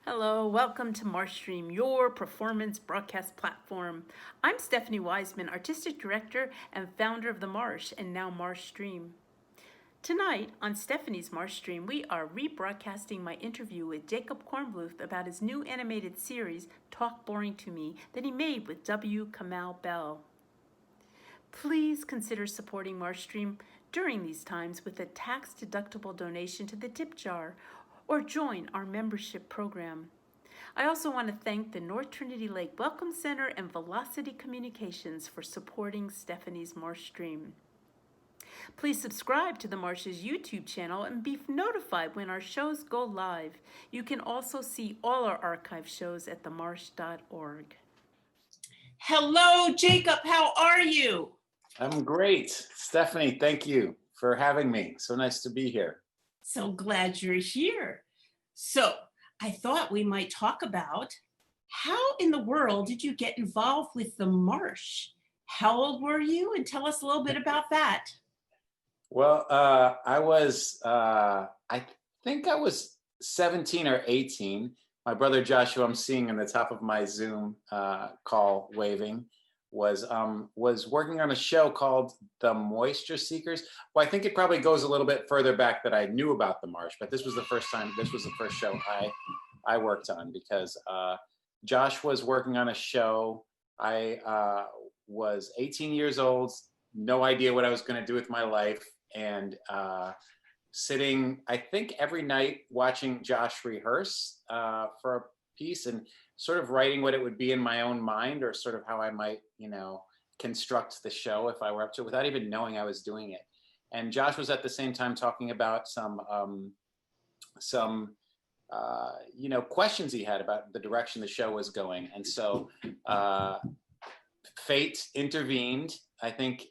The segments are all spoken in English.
Hello, welcome to MarshStream, your performance broadcast platform. I'm Stephanie Weisman, Artistic Director and founder of The Marsh and now MarshStream. Tonight on Stephanie's MarshStream, we are rebroadcasting my interview with Jacob Kornbluth about his new animated series, Talk Boring to Me, that he made with W. Kamau Bell. Please consider supporting MarshStream during these times with a tax-deductible donation to the tip jar or join our membership program. I also want to thank the North Trinity Lake Welcome Center and Velocity Communications for supporting Stephanie's MarshStream. Please subscribe to the Marsh's YouTube channel and be notified when our shows go live. You can also see all our archive shows at themarsh.org. Hello, Jacob. How are you? I'm great. Stephanie, thank you for having me. So nice to be here. So glad you're here. So I thought we might talk about how in the world did you get involved with the Marsh? How old were you? And tell us a little bit about that. Well, I think I was 17 or 18. My brother Joshua, I'm seeing in the top of my Zoom call waving, was working on a show called The Moisture Seekers. Well, I think it probably goes a little bit further back that I knew about the Marsh, but this was the first show I worked on because Josh was working on a show. I was 18 years old, no idea what I was going to do with my life, and sitting, I think, every night watching Josh rehearse for a piece and sort of writing what it would be in my own mind, or sort of how I might, construct the show if I were up to it, without even knowing I was doing it. And Josh was at the same time talking about some questions he had about the direction the show was going. And so fate intervened. I think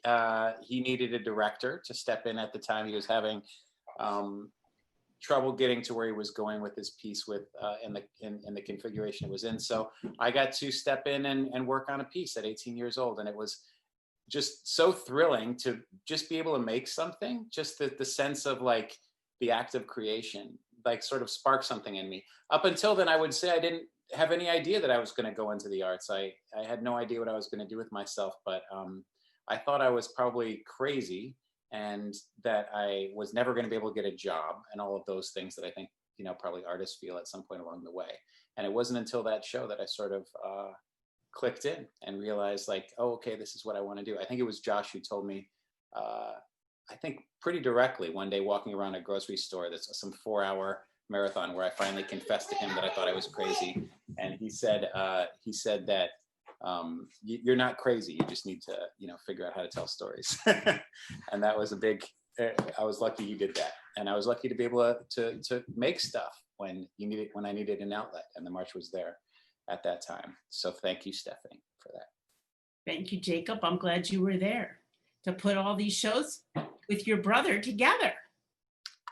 he needed a director to step in at the time. He was having trouble getting to where he was going with his piece in the configuration it was in. So I got to step in and work on a piece at 18 years old. And it was just so thrilling to just be able to make something, just the sense of like the act of creation, like sort of sparked something in me. Up until then, I would say I didn't have any idea that I was going to go into the arts. I had no idea what I was going to do with myself, but I thought I was probably crazy and that I was never going to be able to get a job and all of those things that I think, probably artists feel at some point along the way. And it wasn't until that show that I sort of clicked in and realized like, oh, okay, this is what I want to do. I think it was Josh who told me, I think pretty directly one day walking around a grocery store, that's some 4-hour marathon where I finally confessed to him that I thought I was crazy. And he said that you're not crazy. You just need to, figure out how to tell stories. And that was I was lucky he did that. And I was lucky to be able to make stuff when I needed an outlet, and the Marsh was there at that time. So thank you, Stephanie, for that. Thank you, Jacob. I'm glad you were there to put all these shows with your brother together.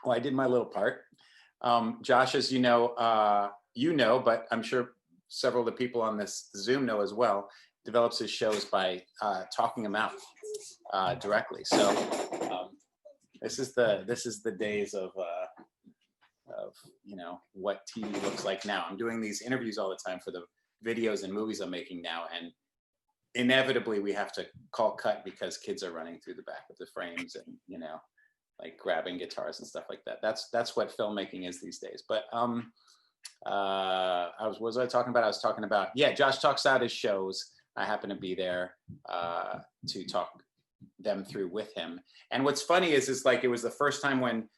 Well, I did my little part. Josh, as you know, but I'm sure several of the people on this Zoom know as well, develops his shows by talking them out directly. So this is the days of what TV looks like now. I'm doing these interviews all the time for the videos and movies I'm making now, and inevitably we have to call cut because kids are running through the back of the frames and like grabbing guitars and stuff like that. That's what filmmaking is these days. But what was I talking about? I was talking about, Josh talks out his shows. I happen to be there to talk them through with him. And what's funny is like, it was the first time when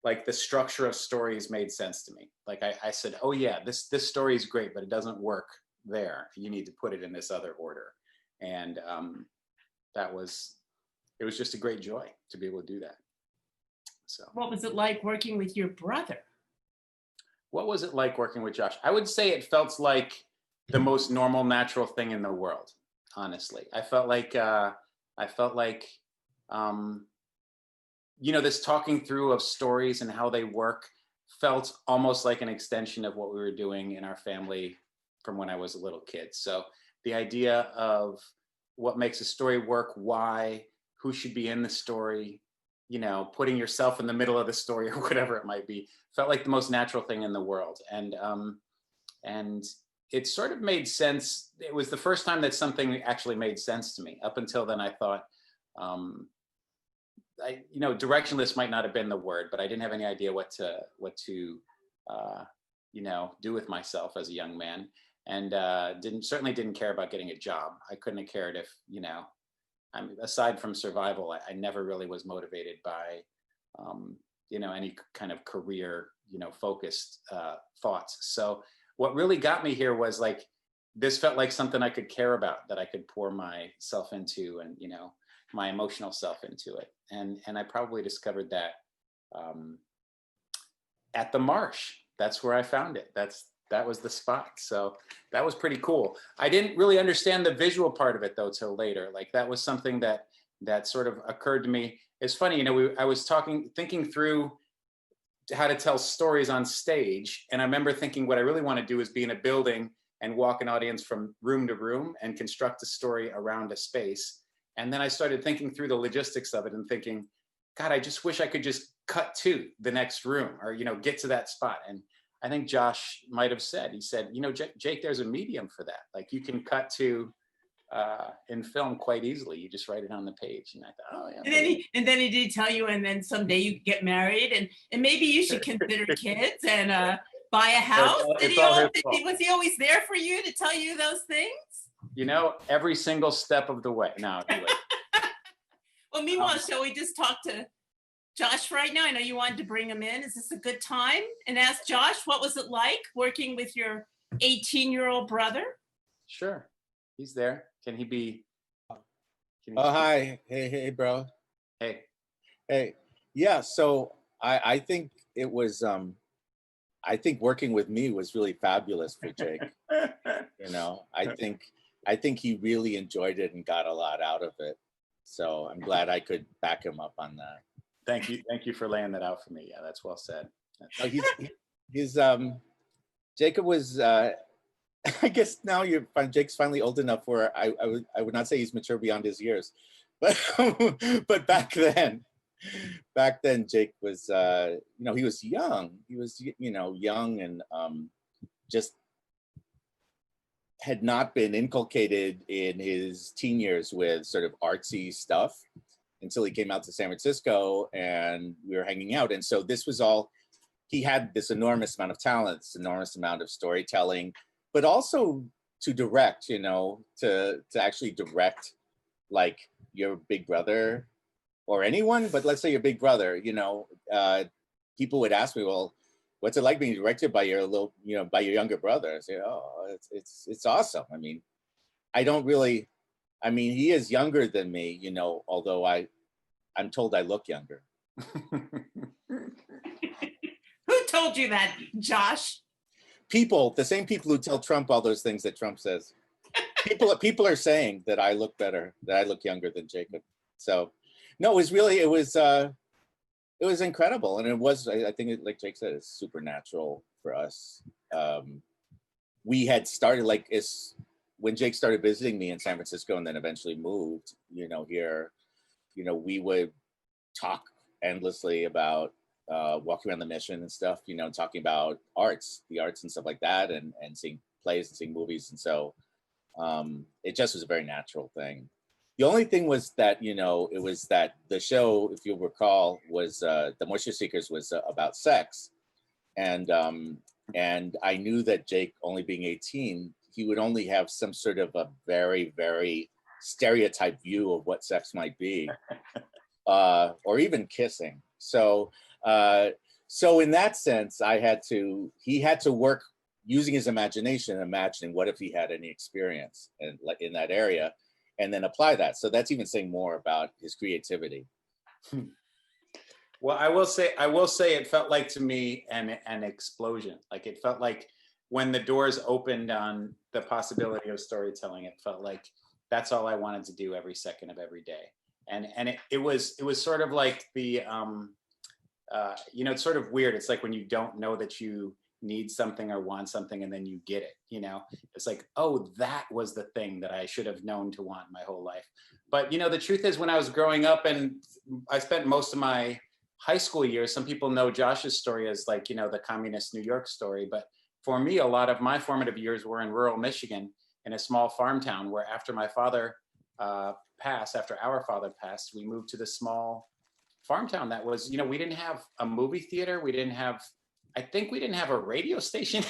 like the structure of stories made sense to me. Like I said, oh yeah, this story is great, but it doesn't work there. You need to put it in this other order. And it was just a great joy to be able to do that. So what was it like working with your brother? What was it like working with Josh? I would say it felt like the most normal, natural thing in the world. Honestly, I felt like this talking through of stories and how they work felt almost like an extension of what we were doing in our family from when I was a little kid. So the idea of what makes a story work, why, who should be in the story, putting yourself in the middle of the story or whatever it might be, felt like the most natural thing in the world. And And it sort of made sense. It was the first time that something actually made sense to me. Up until then, I thought, directionless might not have been the word, but I didn't have any idea what to do with myself as a young man, and certainly didn't care about getting a job. I couldn't have cared if, aside from survival, I never really was motivated by, any kind of career, focused thoughts. So what really got me here was like, this felt like something I could care about, that I could pour myself into, and, my emotional self into it. And I probably discovered that at the Marsh. That's where I found it. That was the spot. So that was pretty cool. I didn't really understand the visual part of it though till later. Like that was something that sort of occurred to me. It's funny, I was thinking through how to tell stories on stage, and I remember thinking what I really want to do is be in a building and walk an audience from room to room and construct a story around a space. And then I started thinking through the logistics of it and thinking, God, I just wish I could just cut to the next room, or, get to that spot. And I think Josh might have said, he said, Jake, there's a medium for that. Like you can cut to in film quite easily. You just write it on the page. And I thought, oh yeah. And then he did tell you, and then someday you get married, and maybe you should consider kids and buy a house. Was he always there for you to tell you those things? Every single step of the way. No. Well, meanwhile, shall we just talk to Josh right now? I know you wanted to bring him in. Is this a good time? And ask Josh, what was it like working with your 18-year-old brother? Sure. He's there. Can he be? Hi. Hey, bro. Hey. Yeah. So I think it was, I think working with me was really fabulous for Jake. I think he really enjoyed it and got a lot out of it. So I'm glad I could back him up on that. Thank you for laying that out for me. Yeah, that's well said. Jacob was, I guess now Jake's finally old enough where I would not say he's mature beyond his years, but back then Jake was, he was young. He was, young and just had not been inculcated in his teen years with sort of artsy stuff until he came out to San Francisco and we were hanging out. And so this was all, he had this enormous amount of talent, this enormous amount of storytelling, but also to direct, to actually direct like your big brother or anyone, but let's say your big brother, people would ask me, well, what's it like being directed by your by your younger brother? I say, oh, it's awesome. I mean, he is younger than me, although I'm told I look younger. Who told you that, Josh? The same people who tell Trump all those things that Trump says. People are saying that I look better, that I look younger than Jacob. So, no, it was incredible, and it was. I think, like Jake said, it's supernatural for us. We had started when Jake started visiting me in San Francisco, and then eventually moved. Here, we would talk endlessly about walking around the Mission and stuff. Talking about the arts and stuff like that, and seeing plays and seeing movies, and so it just was a very natural thing. The only thing was that, it was that the show, if you'll recall, was The Moisture Seekers was about sex. And I knew that Jake, only being 18, he would only have some sort of a very, very stereotyped view of what sex might be, or even kissing. So in that sense, he had to work using his imagination, imagining what if he had any experience in that area, and then apply that. So that's even saying more about his creativity. Well, I will say it felt like to me an explosion. Like it felt like when the doors opened on the possibility of storytelling, it felt like that's all I wanted to do every second of every day. And it was sort of like the, it's sort of weird. It's like when you don't know that you need something or want something and then you get it, it's like, oh, that was the thing that I should have known to want my whole life. But the truth is, when I was growing up and I spent most of my high school years, some people know Josh's story as like, the communist New York story, but for me, a lot of my formative years were in rural Michigan in a small farm town where after my father passed, after our father passed, we moved to this small farm town that was, we didn't have a movie theater. We didn't have, I think we didn't have a radio station.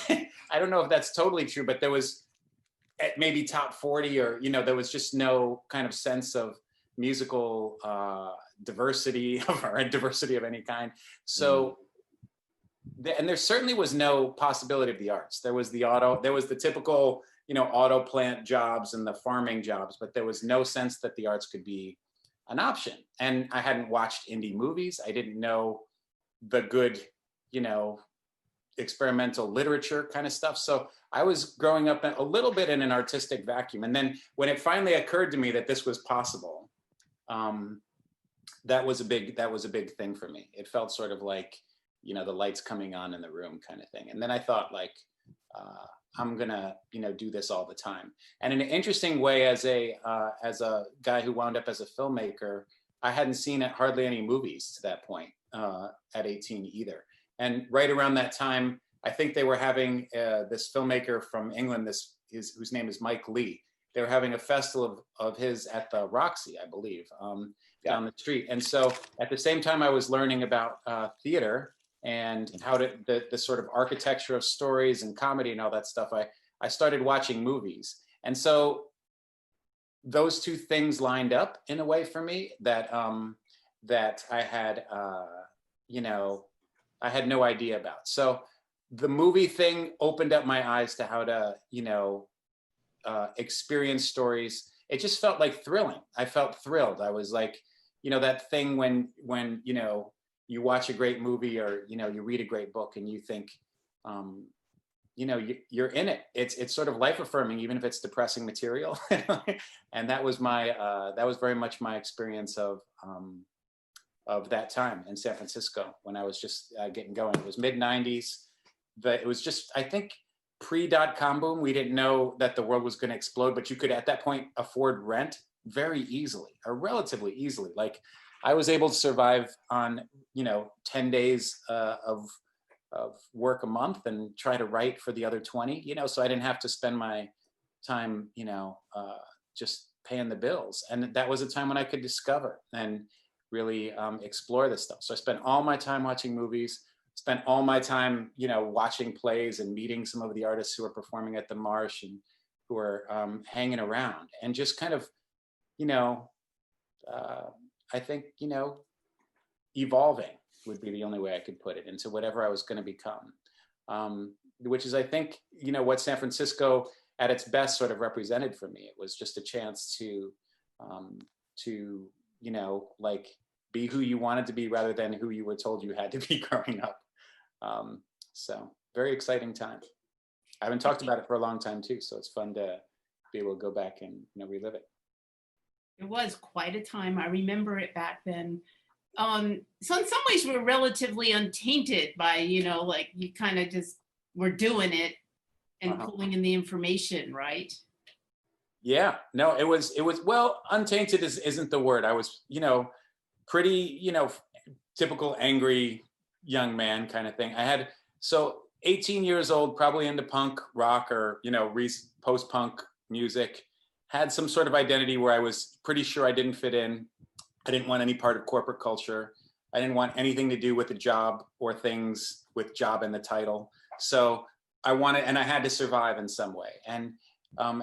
I don't know if that's totally true, but there was maybe top 40 or, there was just no kind of sense of musical diversity or diversity of any kind. So, and there certainly was no possibility of the arts. There was the typical, auto plant jobs and the farming jobs, but there was no sense that the arts could be an option. And I hadn't watched indie movies. I didn't know the good, experimental literature kind of stuff. So I was growing up a little bit in an artistic vacuum. And then when it finally occurred to me that this was possible, that was a big thing for me. It felt sort of like, the lights coming on in the room kind of thing. And then I thought like, I'm gonna, do this all the time. And in an interesting way, as a guy who wound up as a filmmaker, I hadn't seen hardly any movies to that point at 18 either. And right around that time, I think they were having this filmmaker from England, whose name is Mike Lee. They were having a festival of his at the Roxy, I believe, down the street. And so at the same time, I was learning about theater and how the sort of architecture of stories and comedy and all that stuff. I started watching movies. And so those two things lined up in a way for me that I had, I had no idea about. So the movie thing opened up my eyes to how to, experience stories. It just felt like thrilling. I felt thrilled. I was like, that thing when you watch a great movie or, you read a great book and you think, you're in it. It's sort of life affirming, even if it's depressing material. And that was very much my experience of that time in San Francisco when I was just getting going. It was mid-90s. It was just, I think, pre-dot-com boom. We didn't know that the world was going to explode, but you could at that point afford rent very easily, or relatively easily. Like I was able to survive on, 10 days of work a month and try to write for the other 20, so I didn't have to spend my time, just paying the bills. And that was a time when I could discover and really explore this stuff. So I spent all my time watching movies, spent all my time, watching plays and meeting some of the artists who are performing at the Marsh and who are hanging around and just kind of, I think, evolving would be the only way I could put it into whatever I was going to become, which is, I think, what San Francisco at its best sort of represented for me. It was just a chance to like be who you wanted to be rather than who you were told you had to be growing up. So very exciting time. I haven't talked about it for a long time too, so it's fun to be able to go back and relive it. It was quite a time. I remember it back then. So in some ways we're relatively untainted by, like you kind of just were doing it and pulling in the information, right? Yeah, no, it was, well, untainted isn't the word. I was, pretty, typical angry young man kind of thing. I had, so 18 years old, probably into punk rock or, post-punk music, had some sort of identity where I was pretty sure I didn't fit in. I didn't want any part of corporate culture. I didn't want anything to do with a job or things with job in the title. So I had to survive in some way. And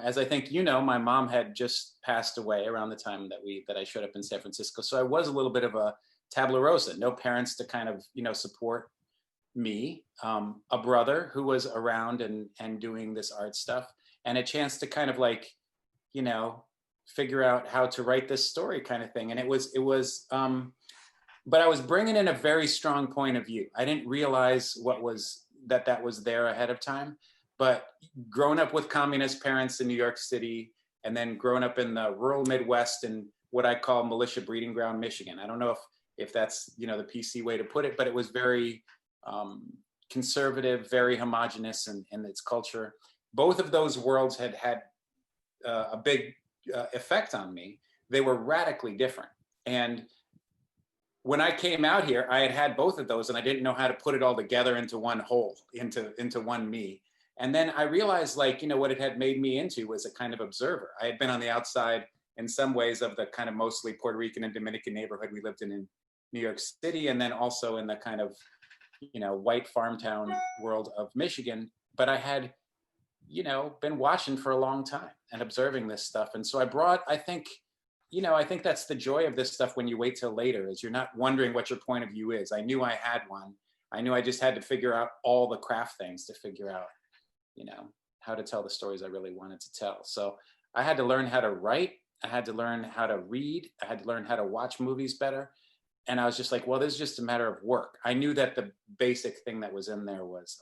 as I think, my mom had just passed away around the time that I showed up in San Francisco. So I was a little bit of a tabula rasa, no parents to kind of, support me, a brother who was around and doing this art stuff, and a chance to kind of like, figure out how to write this story kind of thing. And it was, but I was bringing in a very strong point of view. I didn't realize that was there ahead of time, but growing up with communist parents in New York City, and then growing up in the rural Midwest in what I call militia breeding ground, Michigan. I don't know if that's, the PC way to put it, but it was very conservative, very homogenous in its culture. Both of those worlds had a big effect on me. They were radically different. And when I came out here, I had both of those and I didn't know how to put it all together into one whole, into one me. And then I realized, like, what it had made me into was a kind of observer. I had been on the outside in some ways of the kind of mostly Puerto Rican and Dominican neighborhood we lived in New York City, and then also in the kind of, white farm town world of Michigan. But I had, been watching for a long time and observing this stuff. And so I think that's the joy of this stuff when you wait till later, is you're not wondering what your point of view is. I knew I had one. I knew I just had to figure out all the craft things to figure out, how to tell the stories I really wanted to tell. So I had to learn how to write. I had to learn how to read. I had to learn how to watch movies better. And I was just like, well, this is just a matter of work. I knew that the basic thing that was in there was,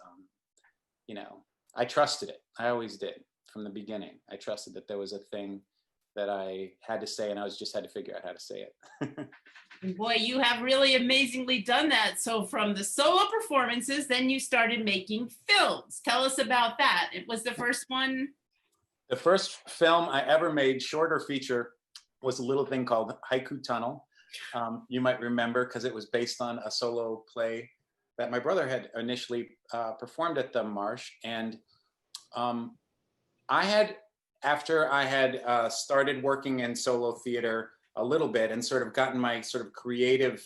I trusted it. I always did from the beginning. I trusted that there was a thing that I had to say, and I just had to figure out how to say it. Boy, you have really amazingly done that. So from the solo performances, then you started making films. Tell us about that. It was the first one. The first film I ever made, short or feature, was a little thing called Haiku Tunnel. You might remember because it was based on a solo play that my brother had initially performed at the Marsh. And after I had started working in solo theater a little bit and sort of gotten my sort of creative,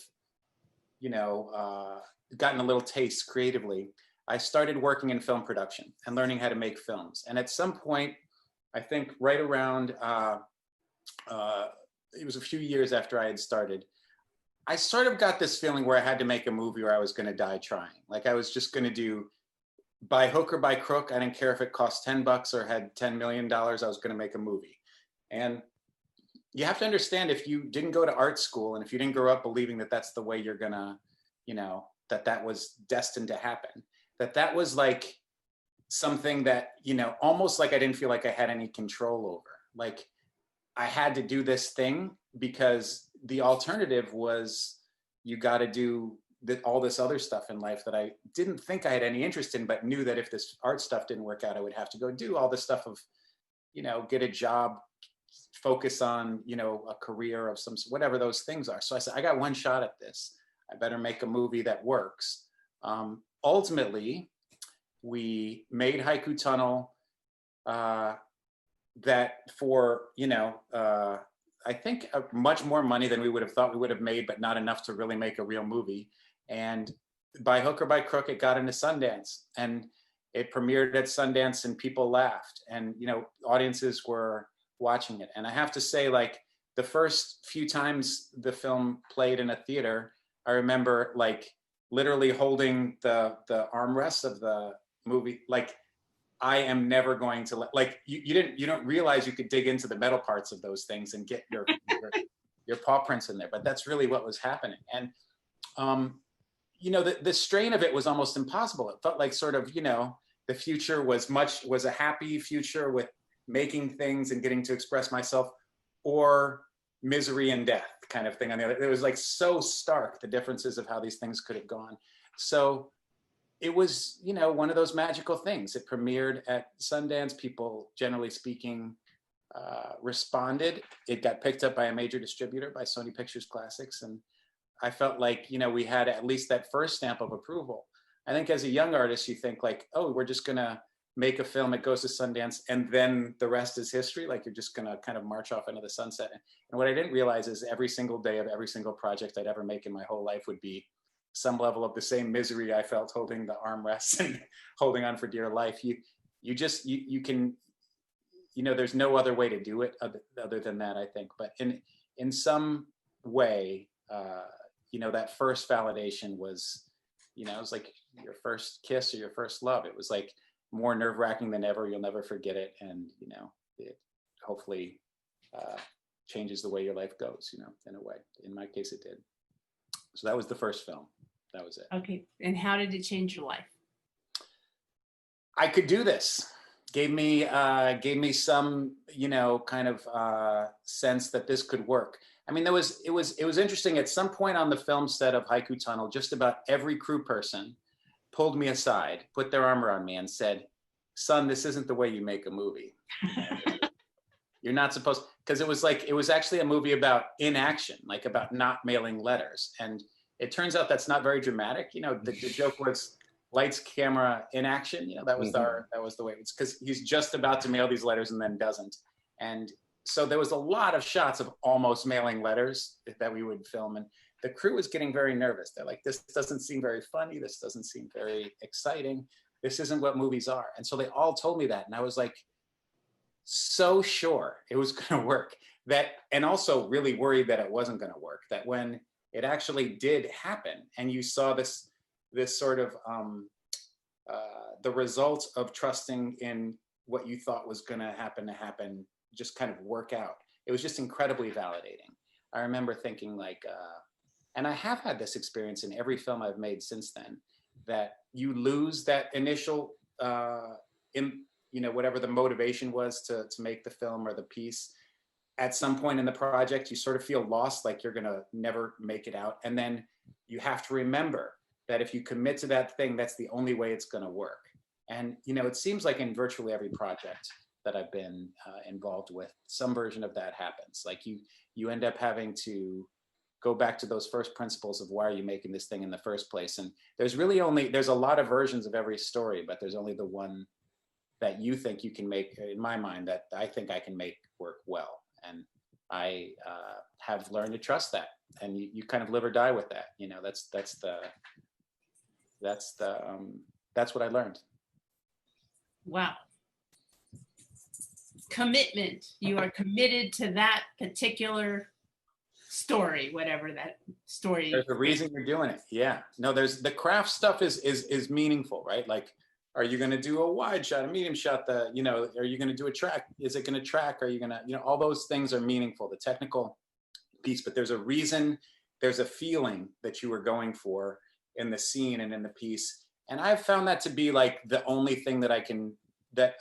gotten a little taste creatively, I started working in film production and learning how to make films. And at some point, I think right around, it was a few years after I had started, I sort of got this feeling where I had to make a movie or I was going to die trying. Like I was just going to do, by hook or by crook, I didn't care if it cost $10 or had $10 million, I was going to make a movie. And you have to understand, if you didn't go to art school and if you didn't grow up believing that that's the way you're going to, that was destined to happen, that was like something that, almost like I didn't feel like I had any control over. Like I had to do this thing because the alternative was you got to do all this other stuff in life that I didn't think I had any interest in, but knew that if this art stuff didn't work out, I would have to go do all this stuff of, get a job, focus on, a career of some, whatever those things are. So I said, I got one shot at this. I better make a movie that works. Ultimately, we made Haiku Tunnel that for, I think much more money than we would have thought we would have made, but not enough to really make a real movie. And by hook or by crook, it got into Sundance, and it premiered at Sundance and people laughed, and, audiences were watching it. And I have to say, like, the first few times the film played in a theater, I remember like literally holding the armrests of the movie. Like, I am never going to you don't realize you could dig into the metal parts of those things and get your paw prints in there, but that's really what was happening. And the strain of it was almost impossible. It felt like sort of, the future was a happy future with making things and getting to express myself, or misery and death kind of thing on the other. It was like so stark, the differences of how these things could have gone. So it was, one of those magical things. It premiered at Sundance. People, generally speaking, responded. It got picked up by a major distributor, by Sony Pictures Classics. And I felt like, we had at least that first stamp of approval. I think as a young artist, you think like, oh, we're just going to make a film, it goes to Sundance, and then the rest is history. Like you're just going to kind of march off into the sunset. And what I didn't realize is every single day of every single project I'd ever make in my whole life would be some level of the same misery I felt holding the armrests and holding on for dear life. You can, there's no other way to do it other than that, I think. But in some way, that first validation was, it was like your first kiss or your first love. It was like more nerve-wracking than ever. You'll never forget it. And, it hopefully changes the way your life goes, in a way. In my case, it did. So that was the first film. That was it. Okay. And how did it change your life? I could do this. Gave me some, kind of sense that this could work. I mean, it was interesting. At some point on the film set of Haiku Tunnel, just about every crew person pulled me aside, put their arm around me and said, son, this isn't the way you make a movie. You're not supposed, because it was actually a movie about inaction, like about not mailing letters. And it turns out that's not very dramatic. The joke was, lights, camera, in action. You know, that was that was the way it was, because he's just about to mail these letters and then doesn't. And so there was a lot of shots of almost mailing letters that we would film, and the crew was getting very nervous. They're like, this doesn't seem very funny. This doesn't seem very exciting. This isn't what movies are. And so they all told me that. And I was like, so sure it was going to work, that, and also really worried that it wasn't going to work, that when it actually did happen and you saw this sort of the results of trusting in what you thought was going to happen just kind of work out, it was just incredibly validating. I remember thinking like, and I have had this experience in every film I've made since then, that you lose that initial you know, whatever the motivation was to make the film or the piece. At some point in the project, you sort of feel lost, like you're gonna never make it out. And then you have to remember that if you commit to that thing, that's the only way it's gonna work. And, you know, it seems like in virtually every project that I've been involved with, some version of that happens. Like you end up having to go back to those first principles of why are you making this thing in the first place. And there's a lot of versions of every story, but there's only the one that you think you can make, in my mind, that I think I can make work well. And I have learned to trust that. And you kind of live or die with that. You know, that's what I learned. Wow. Commitment. You are committed to that particular story, whatever that story. There's a reason you're doing it. Yeah. No, there's the craft stuff is meaningful, right? Like, are you going to do a wide shot, a medium shot? You know, are you going to do a track? Is it going to track? Are you going to, you know, all those things are meaningful, the technical piece, but there's a reason, there's a feeling that you were going for in the scene and in the piece. And I've found that to be like the only thing that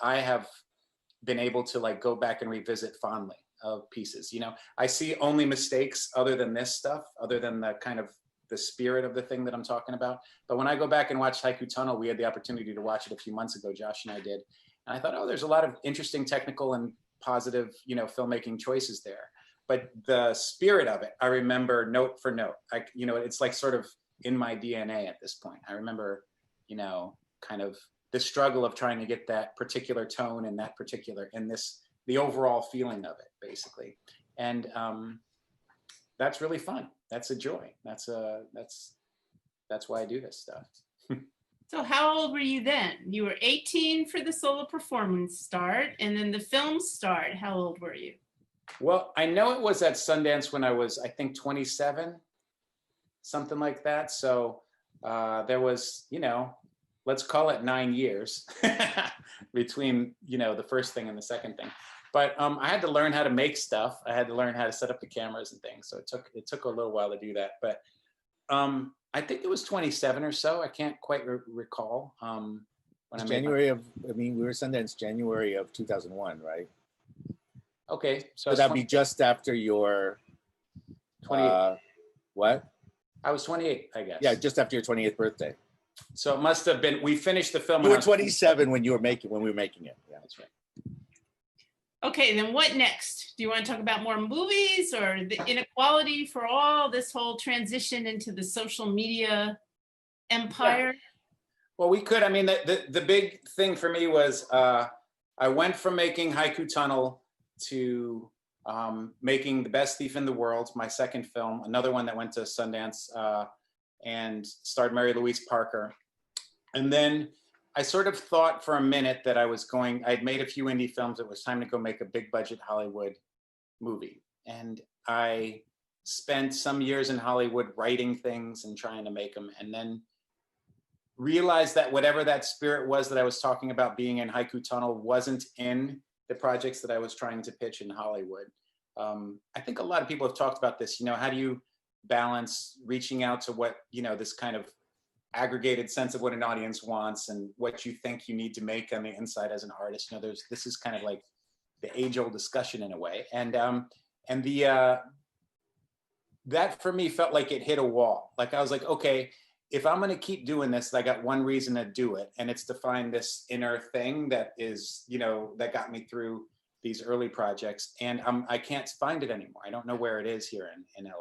I have been able to like go back and revisit fondly of pieces. You know, I see only mistakes other than this stuff, other than the kind of the spirit of the thing that I'm talking about. But when I go back and watch Haiku Tunnel, we had the opportunity to watch it a few months ago, Josh and I did. And I thought, oh, there's a lot of interesting technical and positive, you know, filmmaking choices there. But the spirit of it, I remember note for note. You know, it's like sort of in my DNA at this point. I remember, you know, kind of the struggle of trying to get that particular tone and that particular, and the overall feeling of it, basically. And that's really fun. That's a joy. That's why I do this stuff. So how old were you then? You were 18 for the solo performance start, and then the film start. How old were you? Well, I know it was at Sundance when I was, I think, 27, something like that. So there was, you know, let's call it 9 years between, you know, the first thing and the second thing. But I had to learn how to make stuff. I had to learn how to set up the cameras and things. So it took a little while to do that. But I think it was 27 or so. I can't quite recall. When January of, I mean, we were Sundance January of 2001, right? Okay. So that'd be just after your 28. What? I was 28, I guess. Yeah, just after your 28th birthday. So it must have been, we finished the film. You were 27 when we were making it. Yeah, that's right. Okay, then what next? Do you want to talk about more movies or the inequality for all this whole transition into the social media empire? Yeah. Well, we could. I mean, the big thing for me was I went from making Haiku Tunnel to making The Best Thief in the World, my second film, another one that went to Sundance and starred Mary Louise Parker. And then I sort of thought for a minute that I'd made a few indie films. It was time to go make a big budget Hollywood movie. And I spent some years in Hollywood writing things and trying to make them, and then realized that whatever that spirit was that I was talking about being in Haiku Tunnel wasn't in the projects that I was trying to pitch in Hollywood. I think a lot of people have talked about this, you know, how do you balance reaching out to what, you know, this kind of aggregated sense of what an audience wants and what you think you need to make on the inside as an artist. You know, this is kind of like the age-old discussion in a way. And that for me felt like it hit a wall. Like I was like, okay, if I'm going to keep doing this, I got one reason to do it. And it's to find this inner thing that is, you know, that got me through these early projects. And I can't find it anymore. I don't know where it is here in LA.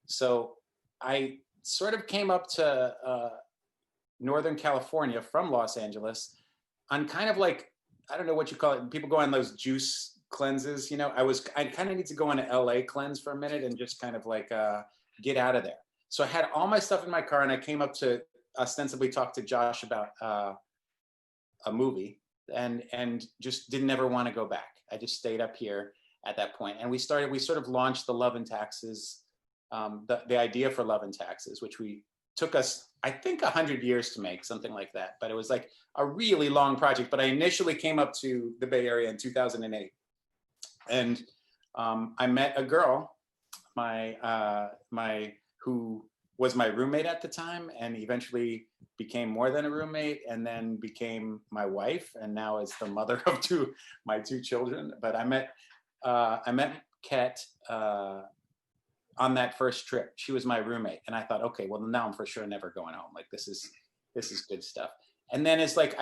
So I sort of came up to Northern California from Los Angeles on kind of like, I don't know what you call it. People go on those juice cleanses, you know. I kind of need to go on an LA cleanse for a minute and just kind of like get out of there. So I had all my stuff in my car and I came up to ostensibly talk to Josh about a movie and just didn't ever want to go back. I just stayed up here at that point. And we sort of launched the Love and Taxes, the idea for Love and Taxes, which took us, I think, 100 years to make, something like that. But it was like a really long project. But I initially came up to the Bay Area in 2008. And I met a girl, who was my roommate at the time and eventually became more than a roommate and then became my wife and now is the mother of my two children. But I met Ket on that first trip. She was my roommate and I thought, okay, well now I'm for sure never going home. Like this is good stuff. And then it's like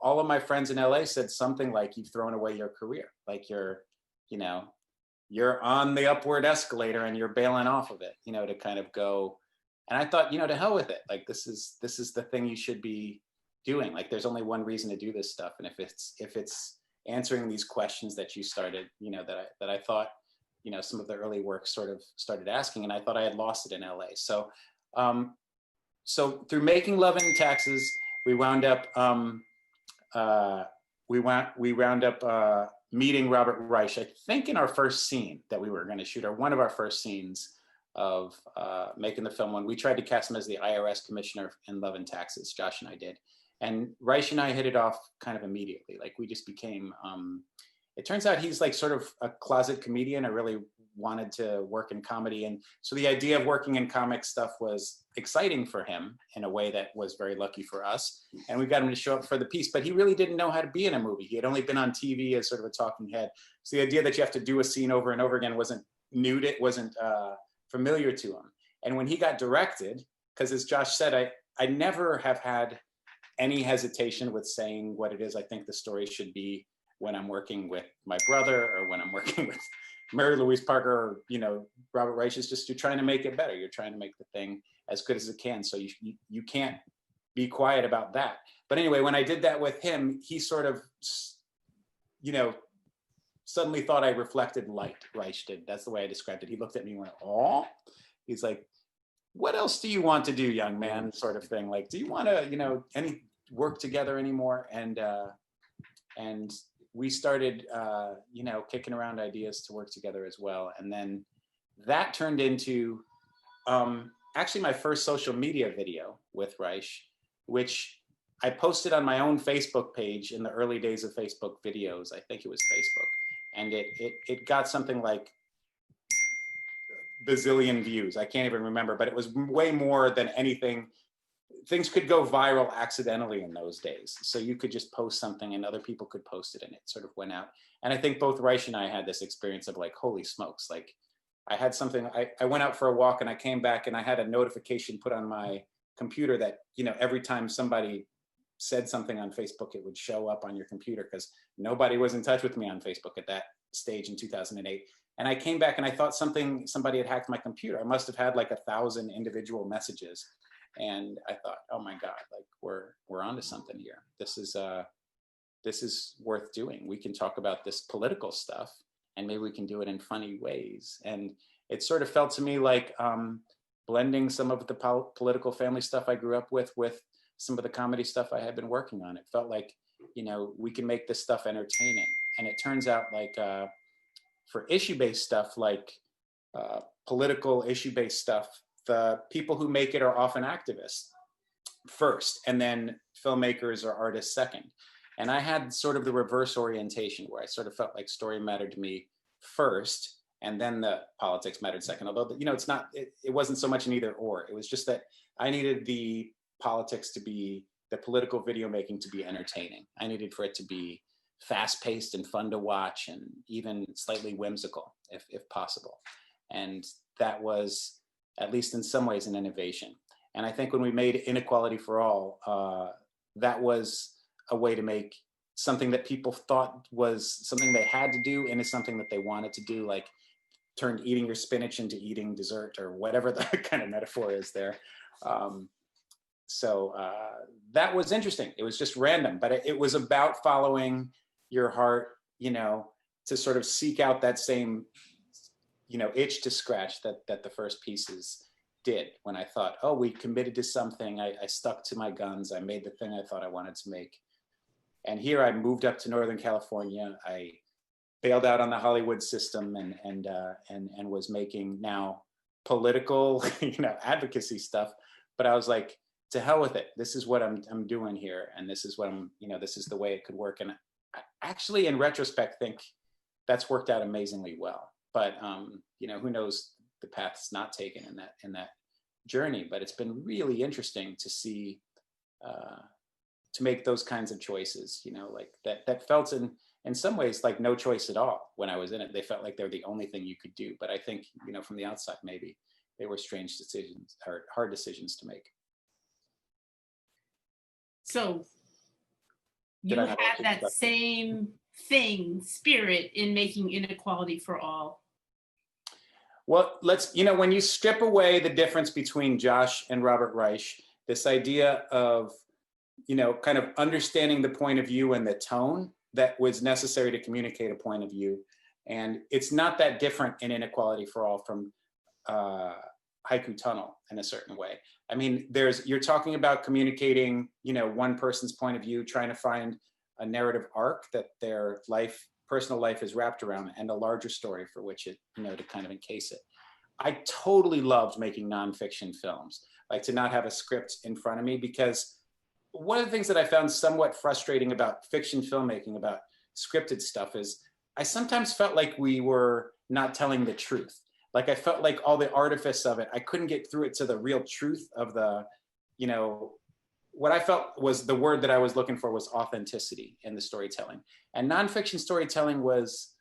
all of my friends in LA said something like, you've thrown away your career. Like you're on the upward escalator and you're bailing off of it, to kind of go. And I thought, to hell with it. Like this is the thing you should be doing. Like there's only one reason to do this stuff. And if it's answering these questions that you started, that I thought, some of the early work sort of started asking, and I thought I had lost it in LA. So, so through making Love and Taxes, we wound up, meeting Robert Reich, I think in our first scene that we were going to shoot, or one of our first scenes of making the film, when we tried to cast him as the IRS commissioner in Love and Taxes. Josh and I did. And Reich and I hit it off kind of immediately. Like we just became, it turns out he's like sort of a closet comedian. I really wanted to work in comedy. And so the idea of working in comic stuff was exciting for him in a way that was very lucky for us. And we got him to show up for the piece, but he really didn't know how to be in a movie. He had only been on TV as sort of a talking head. So the idea that you have to do a scene over and over again wasn't new to it, wasn't familiar to him. And when he got directed, because as Josh said, I never have had any hesitation with saying what it is I think the story should be when I'm working with my brother or when I'm working with Mary Louise Parker or, Robert Reich. Is just, you're trying to make it better. You're trying to make the thing as good as it can. So you can't be quiet about that. But anyway, when I did that with him, he sort of, suddenly thought I reflected light. Reich did. That's the way I described it. He looked at me and went, oh, he's like, what else do you want to do, young man? Sort of thing. Like, do you want to, any work together anymore? And we started, kicking around ideas to work together as well. And then that turned into actually my first social media video with Reich, which I posted on my own Facebook page in the early days of Facebook videos. I think it was Facebook. And it got something like bazillion views. I can't even remember, but it was way more than anything. Things could go viral accidentally in those days. So you could just post something and other people could post it and it sort of went out. And I think both Reich and I had this experience of like, holy smokes, like I had something, I went out for a walk and I came back and I had a notification put on my computer that, every time somebody said something on Facebook, it would show up on your computer because nobody was in touch with me on Facebook at that stage in 2008. And I came back and I thought somebody had hacked my computer. I must have had like 1,000 individual messages. And I thought, oh my God, like we're onto something here. This is worth doing. We can talk about this political stuff and maybe we can do it in funny ways. And it sort of felt to me like blending some of the political family stuff I grew up with some of the comedy stuff I had been working on. It felt like, we can make this stuff entertaining. And it turns out like for issue-based stuff, like political issue-based stuff, the people who make it are often activists first, and then filmmakers or artists second. And I had sort of the reverse orientation where I sort of felt like story mattered to me first, and then the politics mattered second. Although, it wasn't so much an either or. It was just that I needed the politics to be, the political video making to be entertaining. I needed for it to be fast paced and fun to watch and even slightly whimsical if possible. And that was, at least in some ways, an innovation. And I think when we made Inequality for All, that was a way to make something that people thought was something they had to do into something that they wanted to do, like turned eating your spinach into eating dessert or whatever the kind of metaphor is there. that was interesting. It was just random, but it was about following your heart, to sort of seek out that same, itch to scratch that the first pieces did. When I thought, oh, we committed to something, I stuck to my guns, I made the thing I thought I wanted to make. And here I moved up to Northern California. I bailed out on the Hollywood system and was making now political, advocacy stuff. But I was like, to hell with it. This is what I'm doing here, and this is what this is the way it could work. And I actually, in retrospect, think that's worked out amazingly well. But who knows the path's not taken in that journey. But it's been really interesting to see, to make those kinds of choices. Like that felt in some ways like no choice at all when I was in it. They felt like they were the only thing you could do. But I think from the outside, maybe they were strange decisions or hard decisions to make. So you had that same spirit in making Inequality for All. Well, when you strip away the difference between Josh and Robert Reich, this idea of, kind of understanding the point of view and the tone that was necessary to communicate a point of view. And it's not that different in Inequality for All from Haiku Tunnel in a certain way. I mean, you're talking about communicating, one person's point of view, trying to find a narrative arc that their personal life is wrapped around, and a larger story for which it, to kind of encase it. I totally loved making nonfiction films, like to not have a script in front of me, because one of the things that I found somewhat frustrating about fiction filmmaking, about scripted stuff, is I sometimes felt like we were not telling the truth. Like I felt like all the artifice of it, I couldn't get through it to the real truth of the, what I felt was the word that I was looking for was authenticity in the storytelling. And nonfiction storytelling was,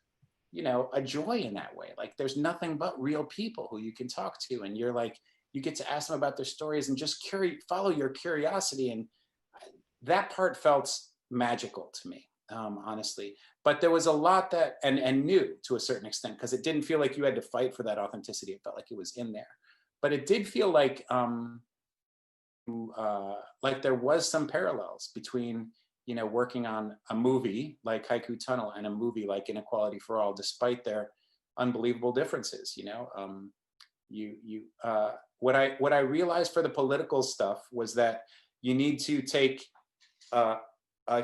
a joy in that way. Like there's nothing but real people who you can talk to, and you're like, you get to ask them about their stories and just follow your curiosity. And that part felt magical to me, honestly. But there was a lot that, and new to a certain extent, because it didn't feel like you had to fight for that authenticity. It felt like it was in there. But it did feel like there was some parallels between, working on a movie like Haiku Tunnel and a movie like Inequality for All, despite their unbelievable differences. What I realized for the political stuff was that you need to take a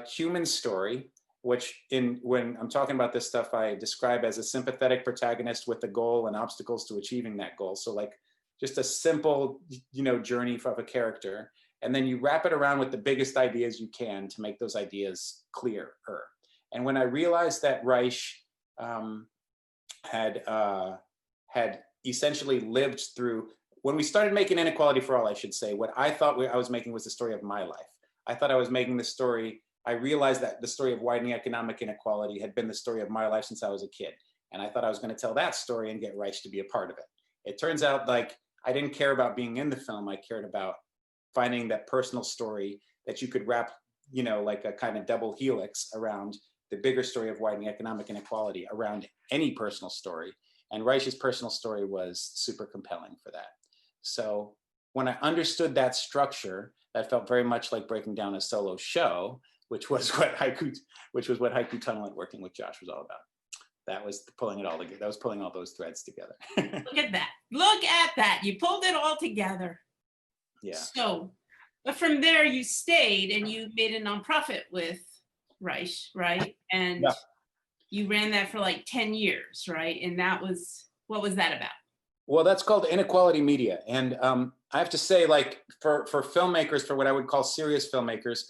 human story, which when I'm talking about this stuff, I describe as a sympathetic protagonist with a goal and obstacles to achieving that goal. So like just a simple, journey of a character. And then you wrap it around with the biggest ideas you can to make those ideas clearer. And when I realized that Reich had essentially lived through, when we started making Inequality for All, I should say, what I thought I was making was the story of my life. I thought I was making the story, I realized that the story of widening economic inequality had been the story of my life since I was a kid. And I thought I was going to tell that story and get Reich to be a part of it. It turns out like I didn't care about being in the film. I cared about finding that personal story that you could wrap, like a kind of double helix around the bigger story of widening economic inequality around any personal story. And Reich's personal story was super compelling for that. So when I understood that structure, that felt very much like breaking down a solo show, which was what Haiku Tunnel and working with Josh was all about. That was pulling it all together. That was pulling all those threads together. Look at that. Look at that. You pulled it all together. Yeah. So, but from there you stayed and you made a nonprofit with Reich, right? And yeah. You ran that for like 10 years, right? And what was that about? Well, that's called Inequality Media. And I have to say, like for filmmakers, for what I would call serious filmmakers,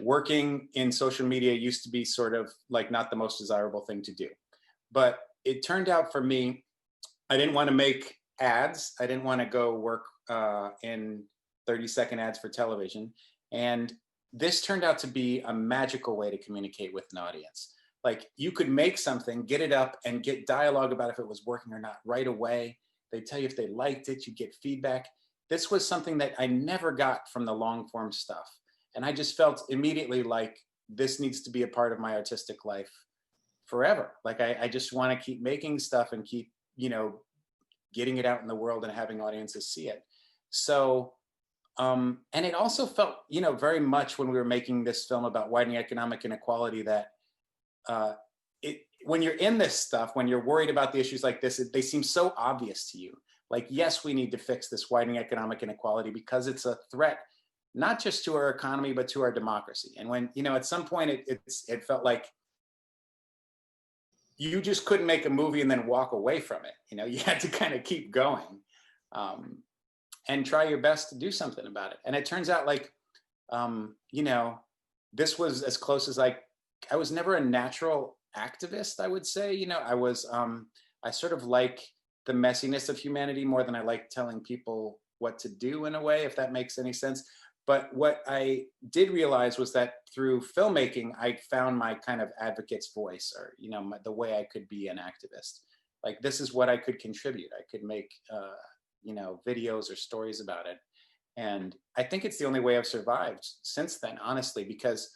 working in social media used to be sort of like not the most desirable thing to do. But it turned out for me, I didn't want to make ads. I didn't want to go work in 30-second ads for television. And this turned out to be a magical way to communicate with an audience. Like you could make something, get it up, and get dialogue about if it was working or not right away. They tell you if they liked it, you get feedback. This was something that I never got from the long form stuff. And I just felt immediately like this needs to be a part of my artistic life forever. Like I just want to keep making stuff and keep, getting it out in the world and having audiences see it. So And it also felt, very much when we were making this film about widening economic inequality that when you're in this stuff, when you're worried about the issues like this, they seem so obvious to you. Like, yes, we need to fix this widening economic inequality because it's a threat, not just to our economy, but to our democracy. And when, at some point it felt like you just couldn't make a movie and then walk away from it. You had to kind of keep going and try your best to do something about it. And it turns out like, this was as close as I was never a natural activist, I would say. I sort of like the messiness of humanity more than I like telling people what to do in a way, if that makes any sense. But what I did realize was that through filmmaking, I found my kind of advocate's voice, or, the way I could be an activist. Like, this is what I could contribute. I could make, videos or stories about it. And I think it's the only way I've survived since then, honestly, because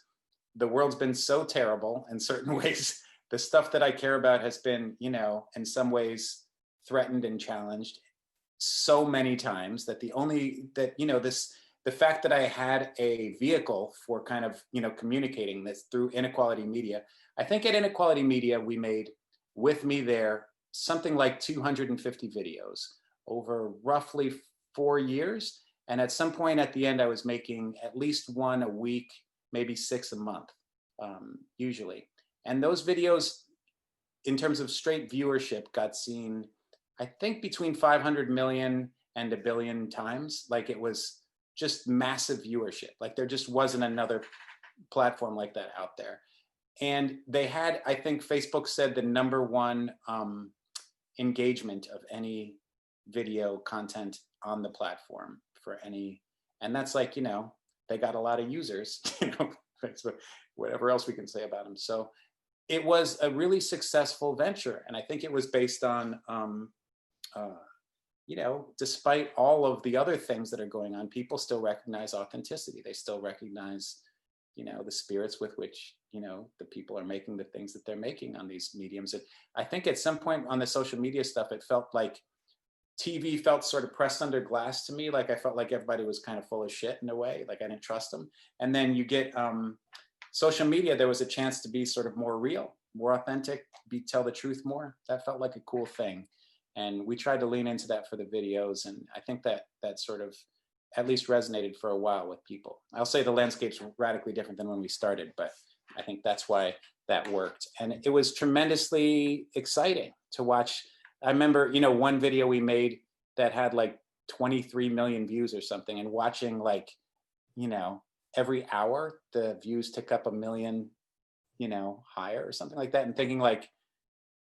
the world's been so terrible in certain ways. The stuff that I care about has been, in some ways threatened and challenged so many times that the fact that I had a vehicle for kind of, communicating this through Inequality Media. I think at Inequality Media, we made, with me there, something like 250 videos over roughly 4 years. And at some point at the end, I was making at least one a week, maybe 6 a month, usually. And those videos, in terms of straight viewership, got seen, I think, between 500 million and 1 billion times. Like, it was just massive viewership. Like, there just wasn't another platform like that out there. And they had, I think Facebook said, the #1 engagement of any video content on the platform for any, and that's like, they got a lot of users, Facebook, whatever else we can say about them. So it was a really successful venture. And I think it was based on, despite all of the other things that are going on, people still recognize authenticity. They still recognize, the spirits with which, the people are making the things that they're making on these mediums. And I think at some point on the social media stuff, it felt like TV felt sort of pressed under glass to me. Like, I felt like everybody was kind of full of shit in a way, like I didn't trust them. And then you get social media, there was a chance to be sort of more real, more authentic, tell the truth more. That felt like a cool thing. And we tried to lean into that for the videos. And I think that sort of at least resonated for a while with people. I'll say the landscape's radically different than when we started, but I think that's why that worked. And it was tremendously exciting to watch. I remember, one video we made that had like 23 million views or something, and watching like, every hour the views tick up 1 million, higher or something like that, and thinking like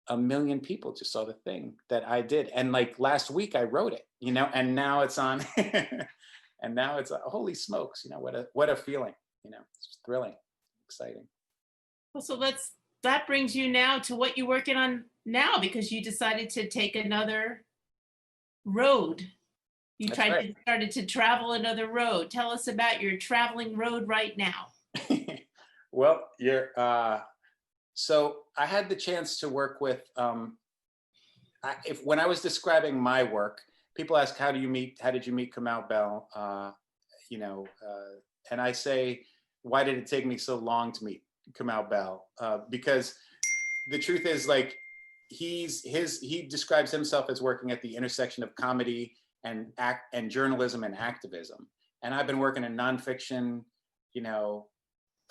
1 million people just saw the thing that I did. And like last week I wrote it, and now it's on, and now it's holy smokes, what a feeling, it's thrilling, exciting. Well, so that brings you now to what you're working on now, because you decided to take another road. You started to travel another road. Tell us about your traveling road right now. Well, so I had the chance to work with, when I was describing my work, people ask, how did you meet Kamau Bell? And I say, why did it take me so long to meet Kamau Bell? Because the truth is, like, he describes himself as working at the intersection of comedy and journalism and activism. And I've been working in nonfiction,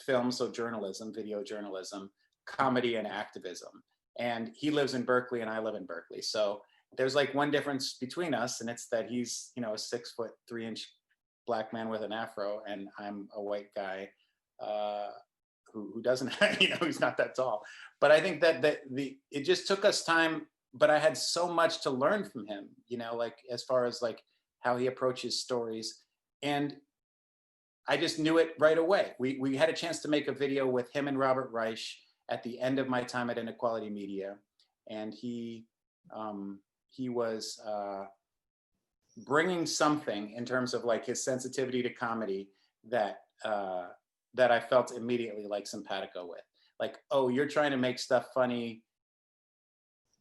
film, so journalism, video journalism, comedy and activism. And he lives in Berkeley and I live in Berkeley. So there's like one difference between us, and it's that he's, a 6'3" black man with an afro, and I'm a white guy who doesn't, who's not that tall. But I think that it just took us time, but I had so much to learn from him, like as far as like how he approaches stories. And I just knew it right away. We had a chance to make a video with him and Robert Reich at the end of my time at Inequality Media. And he was bringing something in terms of like his sensitivity to comedy that I felt immediately like simpatico with. Like, oh, you're trying to make stuff funny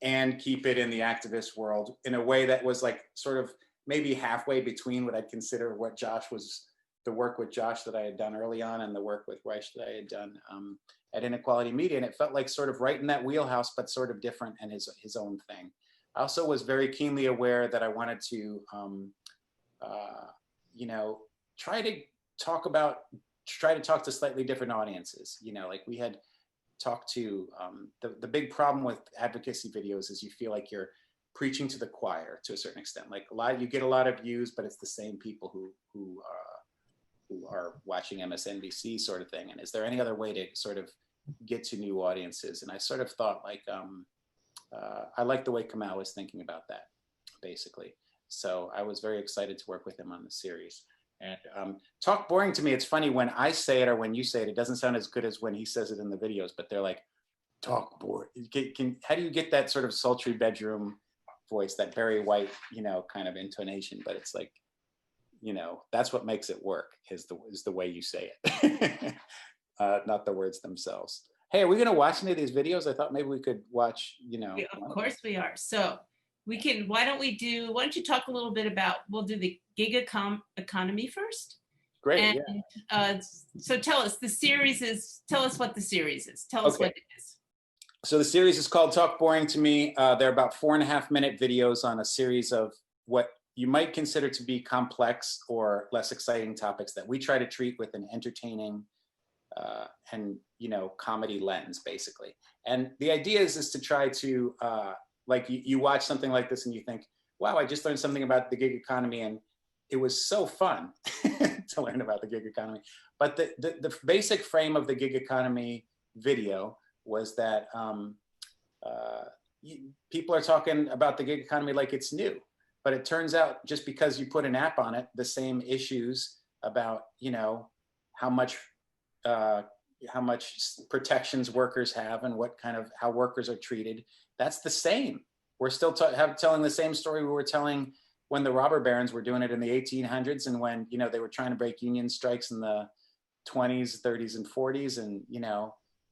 and keep it in the activist world in a way that was like sort of maybe halfway between what I'd consider what the work with Josh that I had done early on and the work with Weish that I had done at Inequality Media. And it felt like sort of right in that wheelhouse, but sort of different and his own thing. I also was very keenly aware that I wanted to, try to talk to slightly different audiences. Like we had talked to, the big problem with advocacy videos is you feel like you're preaching to the choir to a certain extent. Like you get a lot of views, but it's the same people who are watching MSNBC sort of thing. And is there any other way to sort of get to new audiences? And I sort of thought like, I like the way Kamau was thinking about that, basically. So I was very excited to work with him on the series. And talk boring to me, it's funny when I say it or when you say it, it doesn't sound as good as when he says it in the videos, but they're like, talk boring. How do you get that sort of sultry bedroom voice, that Barry White, kind of intonation? But it's like, that's what makes it work is the way you say it, not the words themselves. Hey, are we going to watch any of these videos? I thought maybe we could watch, Yeah, of course we are. So why don't you talk a little bit about, we'll do the gig economy first. Great. And yeah. So tell us what the series is. Tell us what it is. So the series is called Talk Boring to Me. They're about 4.5-minute videos on a series of what you might consider to be complex or less exciting topics that we try to treat with an entertaining and comedy lens, basically. And the idea is to try to like you watch something like this and you think, wow, I just learned something about the gig economy, and it was so fun to learn about the gig economy. But the basic frame of the gig economy video was that people are talking about the gig economy like it's new. But it turns out just because you put an app on it, the same issues about, how much protections workers have and how workers are treated, that's the same. We're still telling the same story we were telling when the robber barons were doing it in the 1800s, and when they were trying to break union strikes in the 20s, 30s, and 40s, and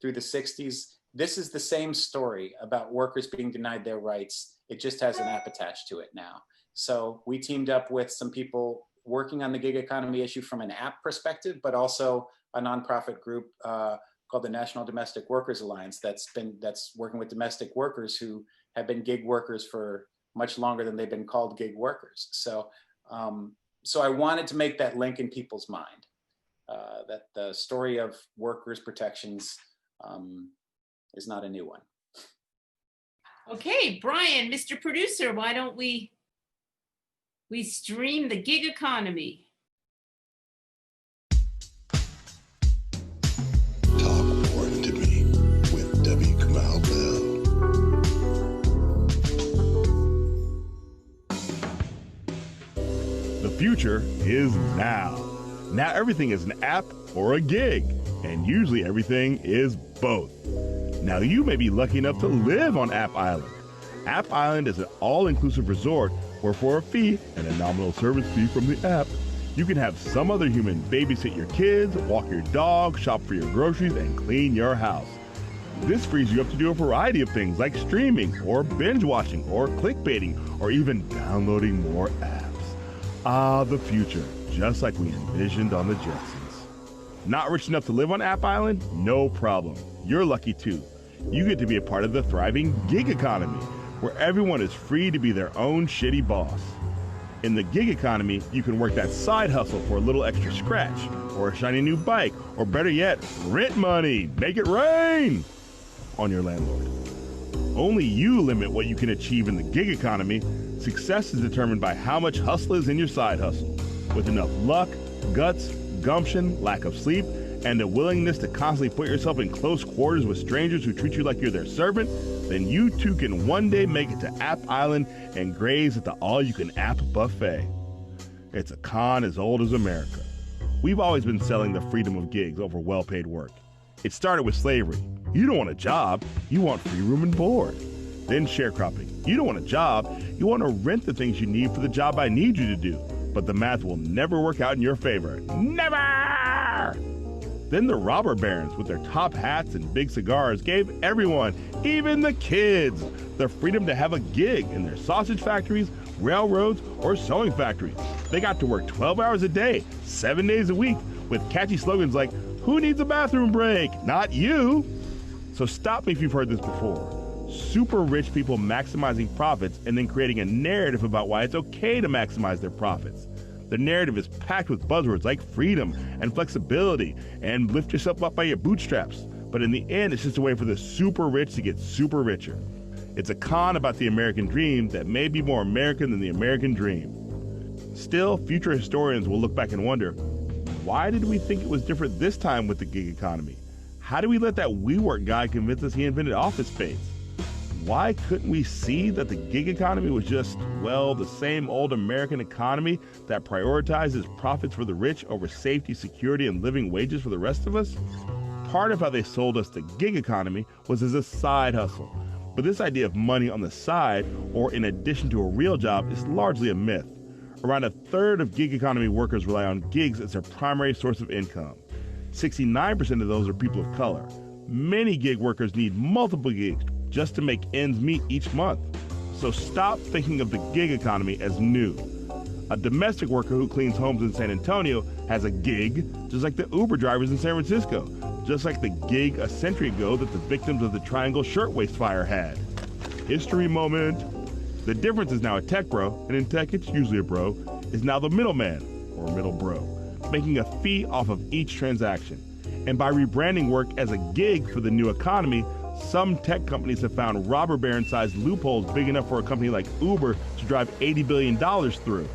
through the 60s. This is the same story about workers being denied their rights. It just has an app attached to it now. So we teamed up with some people working on the gig economy issue from an app perspective, but also a nonprofit group called the National Domestic Workers Alliance that's working with domestic workers who have been gig workers for much longer than they've been called gig workers. So I wanted to make that link in people's mind, that the story of workers' protections is not a new one. Okay, Brian, Mr. Producer, why don't we stream the gig economy? Talk Boring to Me with W. Kamau Bell. The future is now. Now everything is an app or a gig, and usually everything is both. Now you may be lucky enough to live on App Island. App Island is an all-inclusive resort where for a fee and a nominal service fee from the app, you can have some other human babysit your kids, walk your dog, shop for your groceries, and clean your house. This frees you up to do a variety of things like streaming or binge watching or clickbaiting or even downloading more apps. Ah, the future, just like we envisioned on the Jetsons. Not rich enough to live on App Island? No problem. You're lucky too. You get to be a part of the thriving gig economy, where everyone is free to be their own shitty boss. In the gig economy, you can work that side hustle for a little extra scratch, or a shiny new bike, or better yet, rent money, make it rain on your landlord. Only you limit what you can achieve in the gig economy. Success is determined by how much hustle is in your side hustle. With enough luck, guts, gumption, lack of sleep, and a willingness to constantly put yourself in close quarters with strangers who treat you like you're their servant, then you too can one day make it to App Island and graze at the all-you-can-app buffet. It's a con as old as America. We've always been selling the freedom of gigs over well-paid work. It started with slavery. You don't want a job, you want free room and board. Then sharecropping. You don't want a job, you want to rent the things you need for the job I need you to do. But the math will never work out in your favor. Never! Then the robber barons with their top hats and big cigars gave everyone, even the kids, the freedom to have a gig in their sausage factories railroads, or sewing factories. They got to work 12 hours a day, 7 days a week, with catchy slogans like, "Who needs a bathroom break? Not you." So stop me if you've heard this before. Super rich people maximizing profits and then creating a narrative about why it's okay to maximize their profits. The narrative is packed with buzzwords like freedom and flexibility and lift yourself up by your bootstraps. But in the end, it's just a way for the super rich to get super richer. It's a con about the American dream that may be more American than the American dream. Still, future historians will look back and wonder, why did we think it was different this time with the gig economy? How did we let that WeWork guy convince us he invented office space? Why couldn't we see that the gig economy was just, well, the same old American economy that prioritizes profits for the rich over safety, security, and living wages for the rest of us? Part of how they sold us the gig economy was as a side hustle. But this idea of money on the side or in addition to a real job is largely a myth. Around a third of gig economy workers rely on gigs as their primary source of income. 69% of those are people of color. Many gig workers need multiple gigs just to make ends meet each month. So stop thinking of the gig economy as new. A domestic worker who cleans homes in San Antonio has a gig, just like the Uber drivers in San Francisco, just like the gig a century ago that the victims of the Triangle Shirtwaist Fire had. History moment. The difference is now a tech bro, and in tech it's usually a bro, is now the middleman, or middle bro, making a fee off of each transaction. And by rebranding work as a gig for the new economy, some tech companies have found robber baron-sized loopholes big enough for a company like Uber to drive $80 billion through.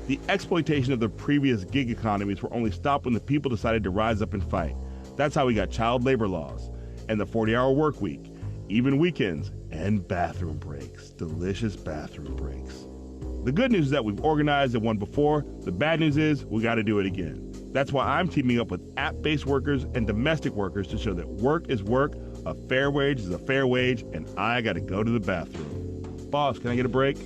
The exploitation of the previous gig economies were only stopped when the people decided to rise up and fight. That's how we got child labor laws, and the 40-hour work week, even weekends, and bathroom breaks, delicious bathroom breaks. The good news is that we've organized and won before. The bad news is we got to do it again. That's why I'm teaming up with app-based workers and domestic workers to show that work is work, a fair wage is a fair wage, and I got to go to the bathroom. Boss, can I get a break?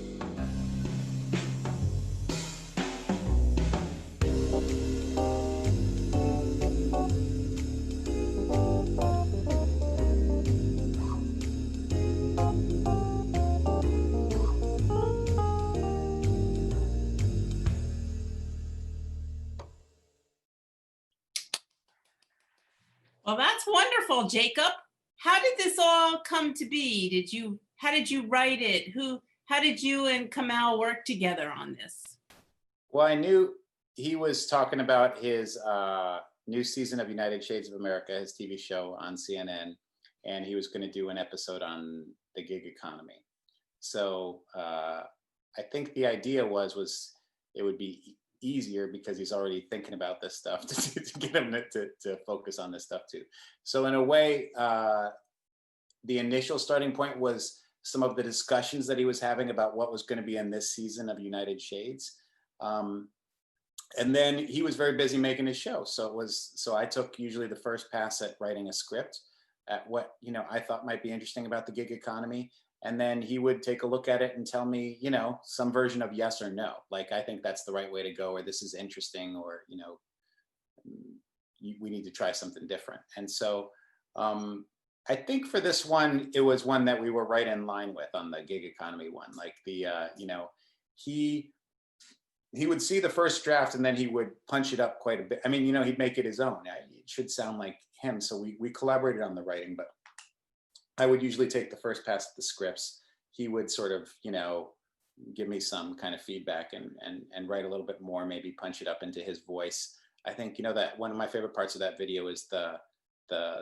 Well, that's wonderful, Jacob. How did this all come to be? How did you write it? How did you and Kamau work together on this? Well, I knew he was talking about his new season of United Shades of America, his TV show on CNN, and he was going to do an episode on the gig economy. So I think the idea was it would be easier because he's already thinking about this stuff to get him to focus on this stuff too. So in a way, the initial starting point was some of the discussions that he was having about what was going to be in this season of United Shades. And then he was very busy making his show. So I took usually the first pass at writing a script at what, I thought might be interesting about the gig economy. And then he would take a look at it and tell me, some version of yes or no. Like, I think that's the right way to go, or this is interesting, or, we need to try something different. And so I think for this one, it was one that we were right in line with on the gig economy one. Like he would see the first draft and then he would punch it up quite a bit. I mean, he'd make it his own. It should sound like him. So we collaborated on the writing, but I would usually take the first pass at the scripts. He would sort of, give me some kind of feedback and write a little bit more, maybe punch it up into his voice. I think, that one of my favorite parts of that video is the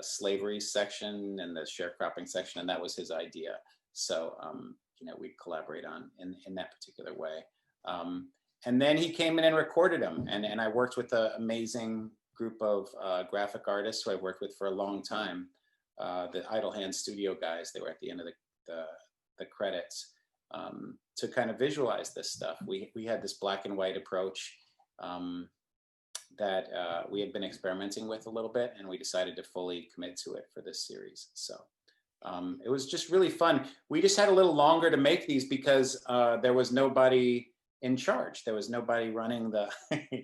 slavery section and the sharecropping section, and that was his idea. So, we'd collaborate on in that particular way. And then he came in and recorded them, and I worked with an amazing group of graphic artists who I worked with for a long time. The Idle Hands Studio guys, they were at the end of the credits, to kind of visualize this stuff. We had this black and white approach that we had been experimenting with a little bit, and we decided to fully commit to it for this series. So it was just really fun. We just had a little longer to make these because there was nobody in charge. There was nobody running the,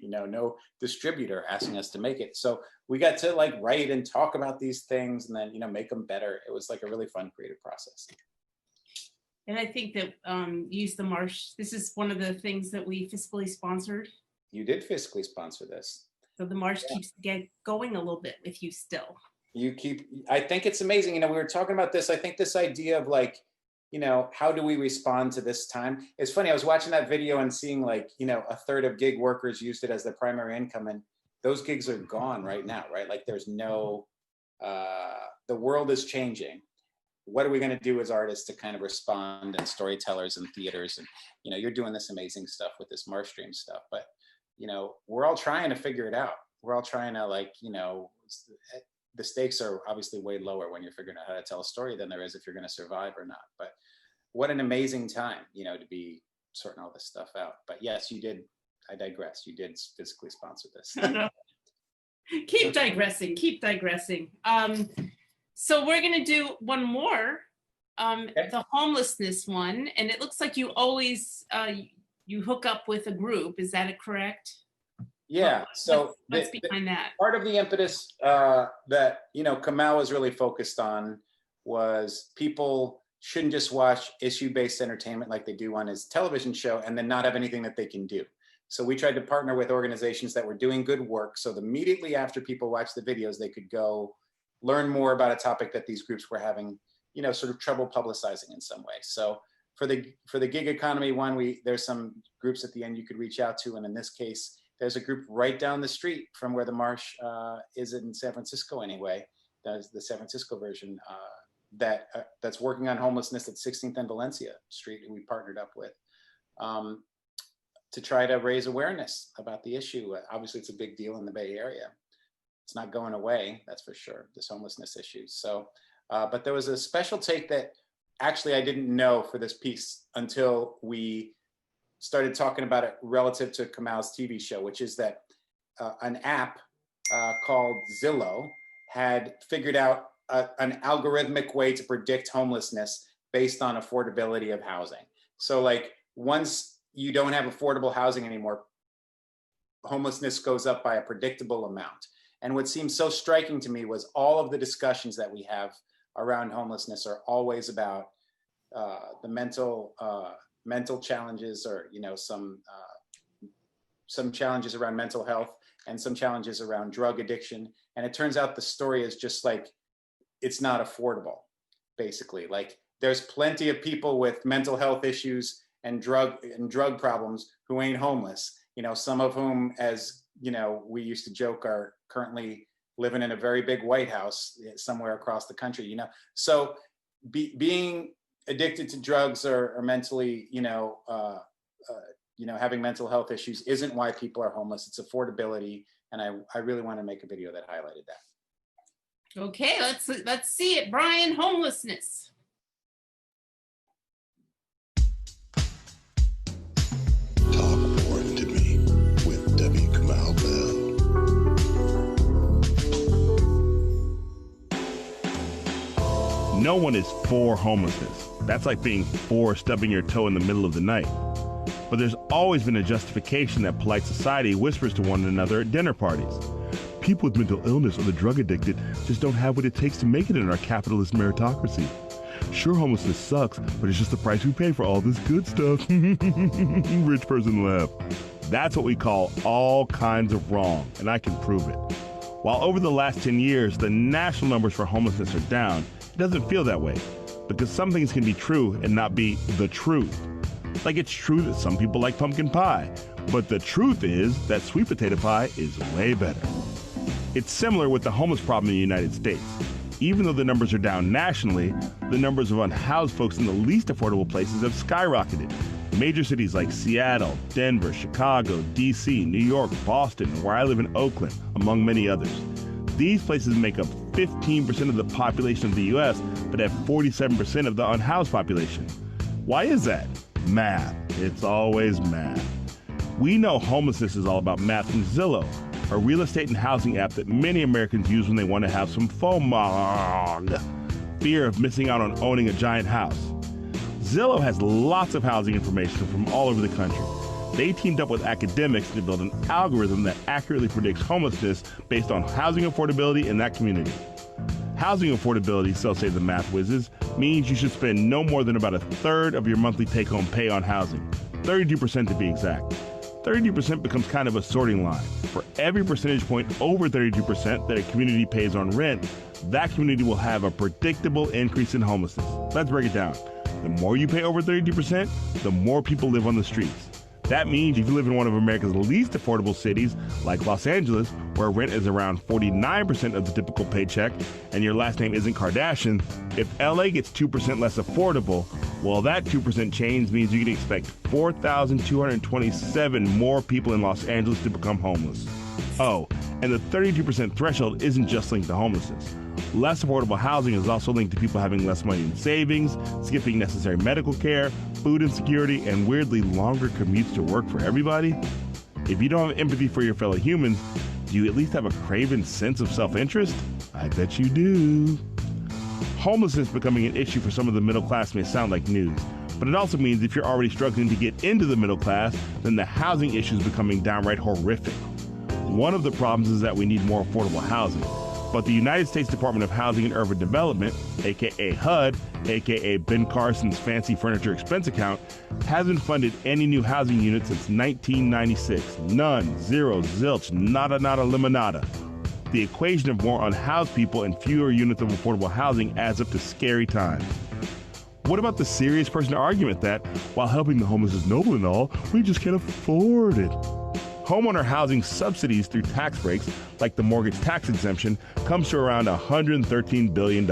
no distributor asking us to make it. So we got to write and talk about these things and then, make them better. It was like a really fun creative process. And I think that Use the Marsh, this is one of the things that we fiscally sponsored. You did fiscally sponsor this. So the Marsh keeps going a little bit with you still. I think it's amazing. We were talking about this. I think this idea of like, how do we respond to this time? It's funny. I was watching that video and seeing like, a third of gig workers used it as their primary income. And those gigs are gone right now, right? Like there's no, the world is changing. What are we going to do as artists to kind of respond, and storytellers and theaters? And, you're doing this amazing stuff with this MarshStream stuff, but, we're all trying to figure it out. We're all trying to like, the stakes are obviously way lower when you're figuring out how to tell a story than there is if you're going to survive or not. But what an amazing time, to be sorting all this stuff out. But yes, you did. I digress. You did physically sponsor this. Keep digressing. So we're going to do one more, Okay. the homelessness one. And it looks like you always, you hook up with a group. Is that correct? Yeah. So what's behind that? Part of the impetus that Kamau was really focused on was people shouldn't just watch issue-based entertainment like they do on his television show and then not have anything that they can do. So we tried to partner with organizations that were doing good work, so that immediately after people watched the videos, they could go learn more about a topic that these groups were having, sort of trouble publicizing in some way. So for the gig economy one, there's some groups at the end you could reach out to, and in this case, there's a group right down the street from where the Marsh is in San Francisco anyway. That's the San Francisco version that's working on homelessness at 16th and Valencia Street, who we partnered up with to try to raise awareness about the issue. Obviously, it's a big deal in the Bay Area. It's not going away, that's for sure, this homelessness issue. So, but there was a special take that actually I didn't know for this piece until we started talking about it relative to Kamau's TV show, which is that an app called Zillow had figured out an algorithmic way to predict homelessness based on affordability of housing. So like once you don't have affordable housing anymore, homelessness goes up by a predictable amount. And what seemed so striking to me was all of the discussions that we have around homelessness are always about the mental challenges, or some challenges around mental health and some challenges around drug addiction. And it turns out the story is just like, it's not affordable, basically. Like there's plenty of people with mental health issues and drug problems who ain't homeless, some of whom, as we used to joke, are currently living in a very big White House somewhere across the country, So being addicted to drugs or mentally, having mental health issues isn't why people are homeless. It's affordability. And I really want to make a video that highlighted that. Okay, let's see it. Brian, homelessness. Talk more to me with W. Kamau Bell. No one is for homelessness. That's like being for stubbing your toe in the middle of the night. But there's always been a justification that polite society whispers to one another at dinner parties. People with mental illness or the drug addicted just don't have what it takes to make it in our capitalist meritocracy. Sure, homelessness sucks, but it's just the price we pay for all this good stuff. Rich person laugh. That's what we call all kinds of wrong, and I can prove it. While over the last 10 years, the national numbers for homelessness are down, it doesn't feel that way, because some things can be true and not be the truth. Like it's true that some people like pumpkin pie, but the truth is that sweet potato pie is way better. It's similar with the homeless problem in the United States. Even though the numbers are down nationally, the numbers of unhoused folks in the least affordable places have skyrocketed. Major cities like Seattle, Denver, Chicago, DC, New York, Boston, and where I live in Oakland, among many others. These places make up 15% of the population of the US, but have 47% of the unhoused population. Why is that? Math. It's always math. We know homelessness is all about math from Zillow, a real estate and housing app that many Americans use when they want to have some FOMO, fear of missing out on owning a giant house. Zillow has lots of housing information from all over the country. They teamed up with academics to build an algorithm that accurately predicts homelessness based on housing affordability in that community. Housing affordability, so say the math whizzes, means you should spend no more than about a third of your monthly take-home pay on housing, 32% to be exact. 32% becomes kind of a sorting line. For every percentage point over 32% that a community pays on rent, that community will have a predictable increase in homelessness. Let's break it down. The more you pay over 32%, the more people live on the streets. That means if you live in one of America's least affordable cities, like Los Angeles, where rent is around 49% of the typical paycheck, and your last name isn't Kardashian, if LA gets 2% less affordable, well, that 2% change means you can expect 4,227 more people in Los Angeles to become homeless. Oh, and the 32% threshold isn't just linked to homelessness. Less affordable housing is also linked to people having less money in savings, skipping necessary medical care, food insecurity, and weirdly longer commutes to work for everybody. If you don't have empathy for your fellow humans, do you at least have a craven sense of self-interest? I bet you do. Homelessness becoming an issue for some of the middle class may sound like news, but it also means if you're already struggling to get into the middle class, then the housing issue is becoming downright horrific. One of the problems is that we need more affordable housing. But the United States Department of Housing and Urban Development, aka HUD, aka Ben Carson's fancy furniture expense account, hasn't funded any new housing units since 1996. None, zero, zilch, nada, nada, limonada. The equation of more unhoused people and fewer units of affordable housing adds up to scary times. What about the serious person argument that, while helping the homeless is noble and all, we just can't afford it? Homeowner housing subsidies through tax breaks, like the mortgage tax exemption, comes to around $113 billion.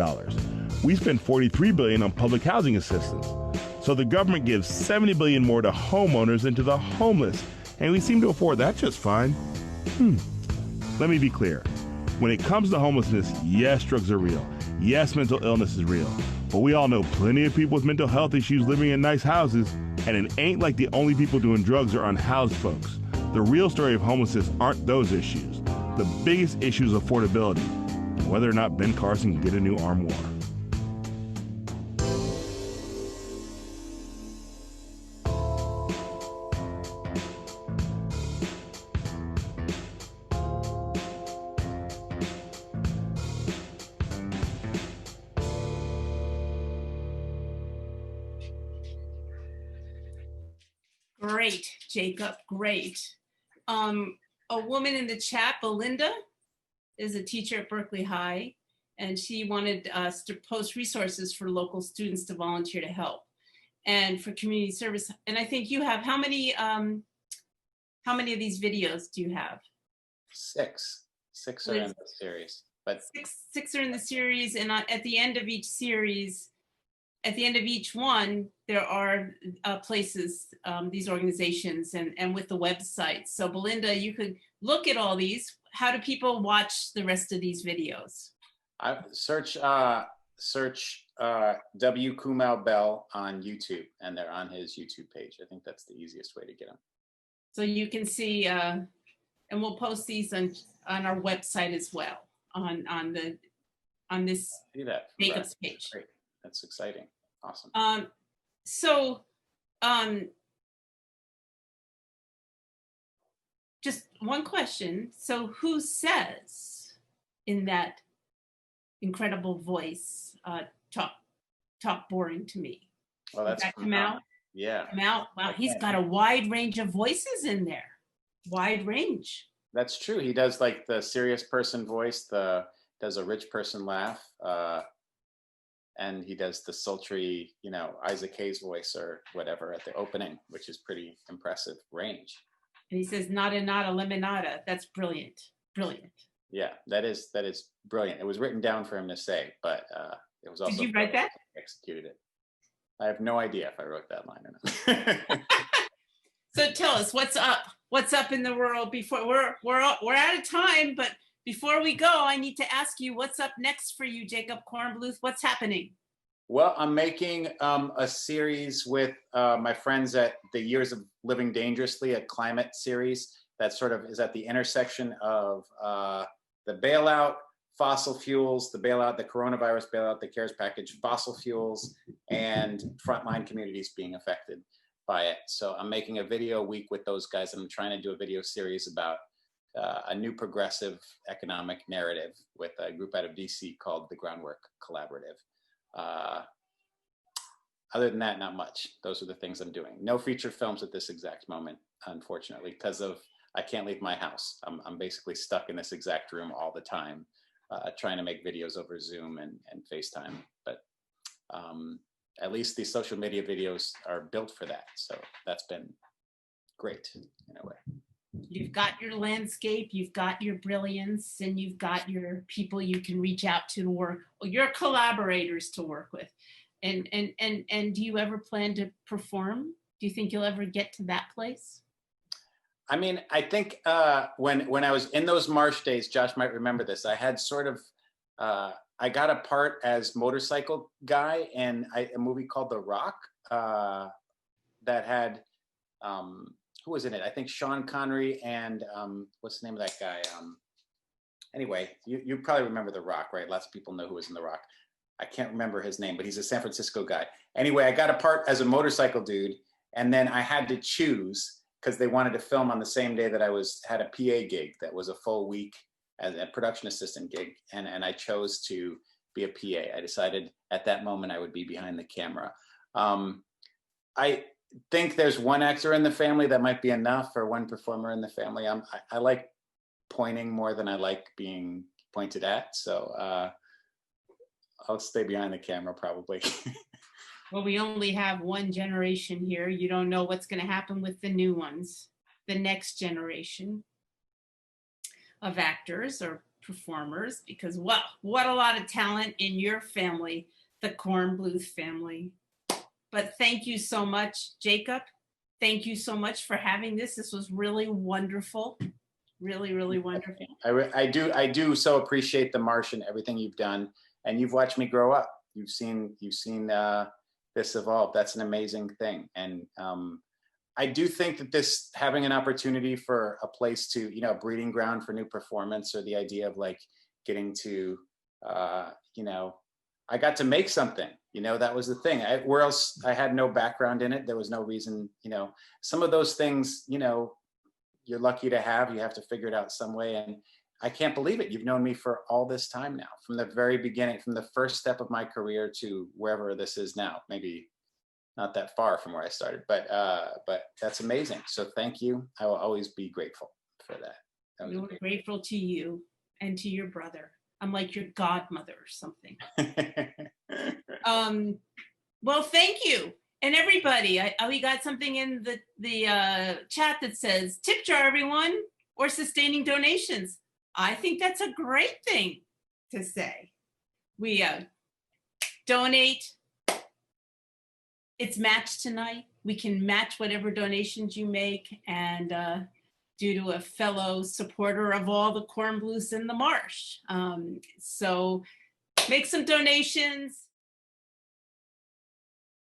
We spend $43 billion on public housing assistance. So the government gives $70 billion more to homeowners than to the homeless, and we seem to afford that just fine. Let me be clear. When it comes to homelessness, yes, drugs are real. Yes, mental illness is real. But we all know plenty of people with mental health issues living in nice houses, and it ain't like the only people doing drugs are unhoused folks. The real story of homelessness aren't those issues. The biggest issue is affordability, and whether or not Ben Carson can get a new armoire. Great, Jacob, great. A woman in the chat, Belinda, is a teacher at Berkeley High, and she wanted us to post resources for local students to volunteer to help and for community service. And I think you have, how many of these videos do you have? Six are in the series, but Six are in the series, and at the end of each series, at the end of each one, there are places, these organizations and with the websites. So Belinda, you could look at all these. How do people watch the rest of these videos? I search W. Kamau Bell on YouTube, and they're on his YouTube page. I think that's the easiest way to get them. So you can see, and we'll post these on our website as well, on this Jacob's page. Great. That's exciting. Awesome. Just one question. So who says in that incredible voice, talk boring to me? Well, that's Kamau. Yeah. Kamau. Wow, he's got a wide range of voices in there. Wide range. That's true. He does like the serious person voice, does a rich person laugh, and he does the sultry, Isaac Hayes voice or whatever at the opening, which is pretty impressive range. And he says, nada, nada, limonada. That's brilliant. Brilliant. Yeah, that is brilliant. It was written down for him to say, but it was also— Did you write that? Executed it. I have no idea if I wrote that line or not. So tell us, what's up? What's up in the world? Before we're out of time, but before we go, I need to ask you, what's up next for you, Jacob Kornbluth? What's happening? Well, I'm making a series with my friends at the Years of Living Dangerously, a climate series that sort of is at the intersection of the bailout, fossil fuels, the coronavirus bailout, the CARES package, fossil fuels, and frontline communities being affected by it. So I'm making a video a week with those guys. I'm trying to do a video series about a new progressive economic narrative with a group out of DC called the Groundwork Collaborative. Other than that, not much. Those are the things I'm doing. No feature films at this exact moment, unfortunately, because of I can't leave my house. I'm basically stuck in this exact room all the time, trying to make videos over Zoom and FaceTime. But at least these social media videos are built for that. So that's been great in a way. You've got your landscape, you've got your brilliance, and you've got your people you can reach out to work, your collaborators to work with. And do you ever plan to perform? Do you think you'll ever get to that place? I mean, I think when I was in those Marsh days, Josh might remember this. I had sort of I got a part as motorcycle guy in a movie called The Rock that had who was in it? I think Sean Connery and what's the name of that guy? Anyway, you probably remember The Rock, right? Lots of people know who was in The Rock. I can't remember his name, but he's a San Francisco guy. Anyway, I got a part as a motorcycle dude, and then I had to choose because they wanted to film on the same day that I had a PA gig that was a full week as a production assistant gig, and I chose to be a PA. I decided at that moment I would be behind the camera. I think there's one actor in the family that might be enough, or one performer in the family. I like pointing more than I like being pointed at, so I'll stay behind the camera probably. Well, we only have one generation here. You don't know what's going to happen with the new ones, the next generation of actors or performers, because what a lot of talent in your family, the Kornbluth family. But thank you so much, Jacob. Thank you so much for having this. This was really wonderful. Really, really wonderful. I do so appreciate the Marsh and everything you've done, and you've watched me grow up. You've seen this evolve. That's an amazing thing, and I do think that this having an opportunity for a place to, a breeding ground for new performance, or the idea of like getting to, I got to make something. That was the thing. Where else I had no background in it. There was no reason. Some of those things, you're lucky to have. You have to figure it out some way. And I can't believe it. You've known me for all this time now, from the very beginning, from the first step of my career to wherever this is now. Maybe not that far from where I started, but that's amazing. So thank you. I will always be grateful for that. We're grateful to you and to your brother. I'm like your godmother or something. Well, thank you. And everybody, we got something in the chat that says, tip jar everyone, or sustaining donations. I think that's a great thing to say. We donate. It's matched tonight. We can match whatever donations you make, and due to a fellow supporter of all the Kornbluths in the Marsh. So make some donations.